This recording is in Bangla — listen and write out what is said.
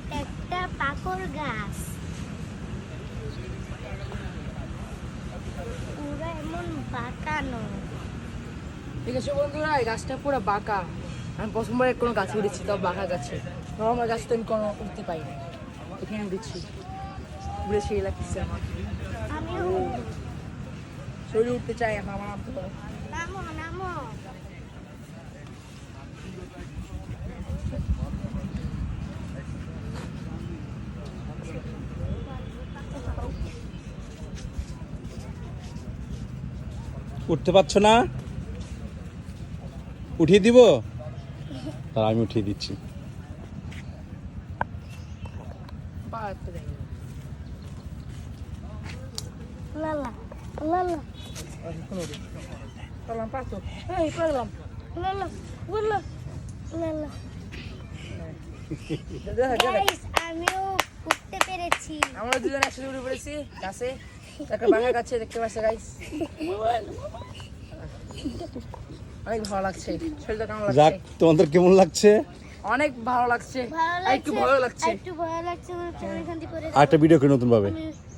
এটা একটা পাকড় গাছ। পুরো এমন বাঁকানো। ঠিক আছে বন্ধুরা, এই গাছটা পুরো বাঁকা। আমি প্রথমবার কোনো গাছে উঠেছি, তাও বাঁকা গাছে। নর্মাল গাছ তো আমি কোনো উঠতে পাইনি, এখানে উঠেছি। ঘুরে সেই লাগতেছে আমার, আমিও শরীরে উঠতে চাই এখন আমার নামতে পারে। নামো নামো। উঠতে পারছো না? উঠিয়ে দিব? তার আমি উঠিয়ে দিচ্ছি। পাড়াতে যাই লালা লালা পারলাম, পারতো। এই পারলাম। লালা লালা লালা। গাইস, আমিও উঠতে পেরেছি। আমরা দুজন একসাথে উঠে পড়েছি গাছে, একটা বাঘা গাছে দেখতে পাচ্ছি গাইস। অনেক ভালো লাগছে, শরীরটা কেমন যাক, লাগছে? তোমাদের কেমন লাগছে? অনেক ভালো লাগছে, ভালো আর একটু ভয় লাগছে। একটু ভয় লাগছে, মনে হচ্ছে আমি এখান থেকে পড়ে আর একটা ভিডিও করে নতুন ভাবে। যাবো।